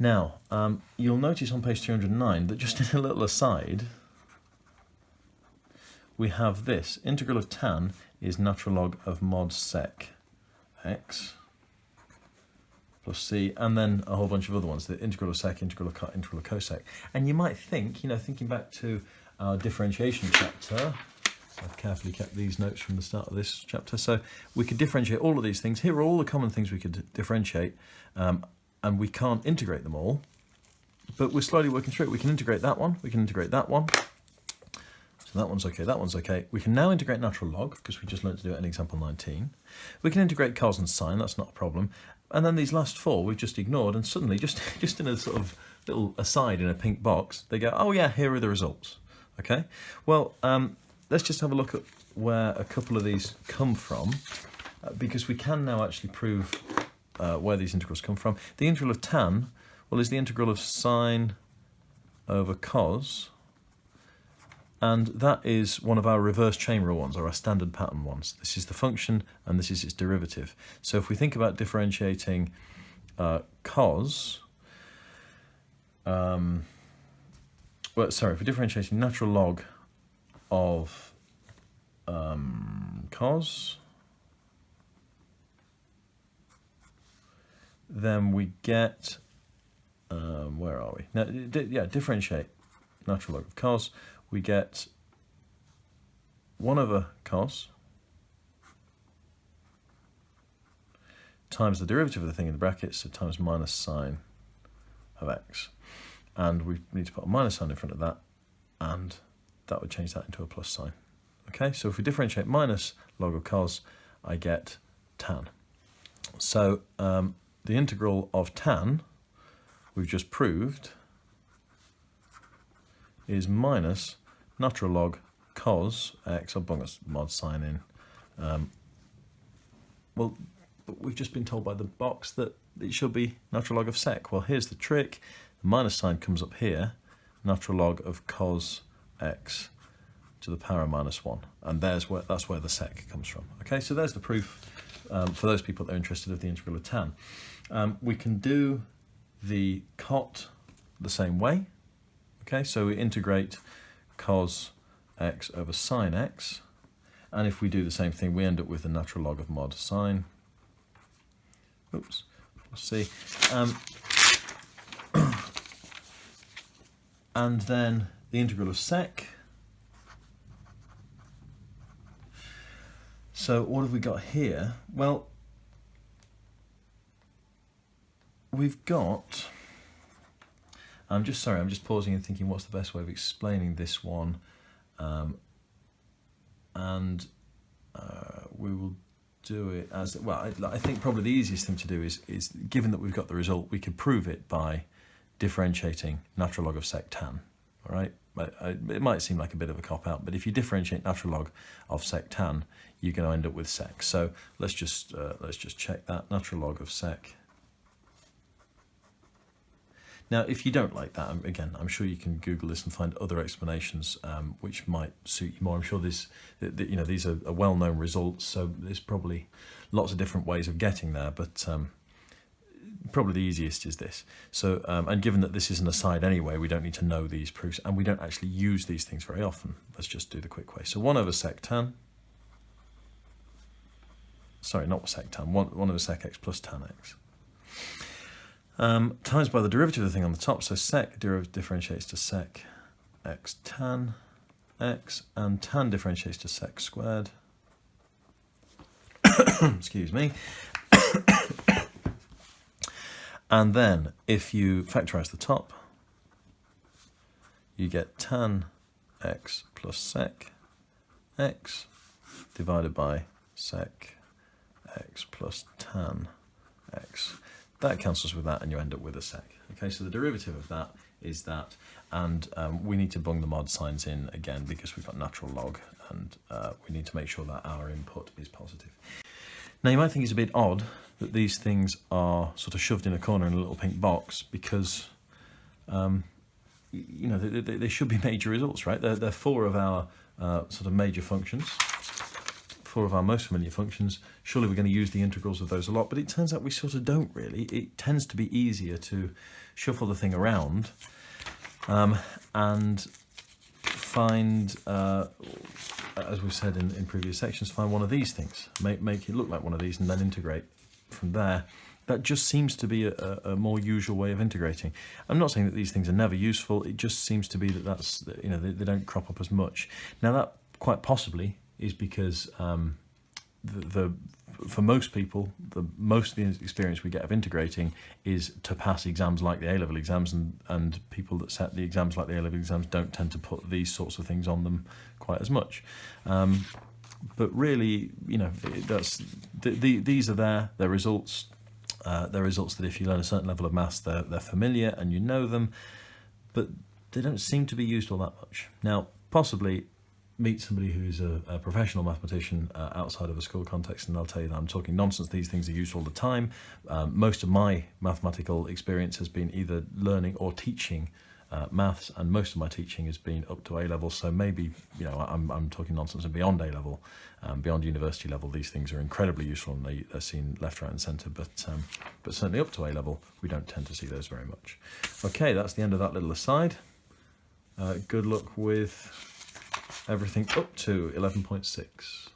Now, you'll notice on page 309 that just in a little aside, we have this. Integral of tan is natural log of mod sec x plus c, and then a whole bunch of other ones, the integral of sec, integral of cot, integral of cosec. And you might think, thinking back to our differentiation chapter, I've carefully kept these notes from the start of this chapter, so we could differentiate all of these things. Here are all the common things we could differentiate, and we can't integrate them all, but we're slowly working through it. We can integrate that one, we can integrate that one, so that one's okay, that one's okay. We can now integrate natural log, because we just learned to do it in example 19. We can integrate cos and sine, that's not a problem. And then these last four we've just ignored, and suddenly, just in a sort of little aside in a pink box, they go, oh yeah, here are the results. Okay, well, let's just have a look at where a couple of these come from, because we can now actually prove where these integrals come from. The integral of tan, well, is the integral of sine over cos, and that is one of our reverse chain rule ones, or our standard pattern ones. This is the function, and this is its derivative. So if we think about differentiating cos, if we're differentiating natural log of cos, then we get, where are we? Now, differentiate natural log of cos, we get 1 over cos times the derivative of the thing in the brackets, so times minus sine of x. And we need to put a minus sign in front of that, and that would change that into a plus sign. Okay, so if we differentiate minus log of cos, I get tan. So the integral of tan, we've just proved, is minus natural log cos x. I'll bung a mod sign in. Well, but we've just been told by the box that it should be natural log of sec. Well, here's the trick. The minus sign comes up here, natural log of cos x to the power of minus 1. And that's where the sec comes from. Okay, so there's the proof for those people that are interested of the integral of tan. We can do the cot the same way. Okay, so we integrate cos x over sine x, and if we do the same thing, we end up with the natural log of mod sine. Oops, let's see. And then the integral of sec. So what have we got here? Well, we've got, I'm just pausing and thinking what's the best way of explaining this one, and we will do it as, well, I think probably the easiest thing to do is given that we've got the result, we could prove it by differentiating natural log of sec tan, all right? It might seem like a bit of a cop-out, but if you differentiate natural log of sec tan, you're going to end up with sec. So let's just check that, natural log of sec. Now, if you don't like that, again, I'm sure you can Google this and find other explanations which might suit you more. I'm sure these are well-known results, so there's probably lots of different ways of getting there, but probably the easiest is this. So, and given that this is an aside anyway, we don't need to know these proofs, and we don't actually use these things very often. Let's just do the quick way. So 1 over sec tan, sorry, not sec tan, 1 over sec x plus tan x. Times by the derivative of the thing on the top, so sec differentiates to sec x tan x, and tan differentiates to sec squared. Excuse me. And then if you factorise the top, you get tan x plus sec x divided by sec x plus tan x. That cancels with that, and you end up with a sec. Okay, so the derivative of that is that, and we need to bung the mod signs in again because we've got natural log, and we need to make sure that our input is positive. Now, you might think it's a bit odd that these things are sort of shoved in a corner in a little pink box because, they should be major results, right? They're 4 of our sort of major functions, for of our most familiar functions, surely we're going to use the integrals of those a lot, but it turns out we sort of don't really. It tends to be easier to shuffle the thing around and find, as we've said in previous sections, find one of these things, make it look like one of these, and then integrate from there. That just seems to be a more usual way of integrating. I'm not saying that these things are never useful, it just seems to be that that's, you know, they don't crop up as much. Now that quite possibly is because for most people, most of the experience we get of integrating is to pass exams like the A-level exams, and people that set the exams like the A-level exams don't tend to put these sorts of things on them quite as much. But really, you know, these are their results. They're results that if you learn a certain level of maths, they're familiar and you know them, but they don't seem to be used all that much. Now, possibly meet somebody who's a professional mathematician outside of a school context, and they'll tell you that I'm talking nonsense. These things are used all the time. Most of my mathematical experience has been either learning or teaching maths, and most of my teaching has been up to A level. So maybe, you know, I'm talking nonsense, and beyond A level, beyond university level, these things are incredibly useful and they're seen left, right, and centre. But certainly up to A level, we don't tend to see those very much. Okay, that's the end of that little aside. Good luck with everything up to 11.6.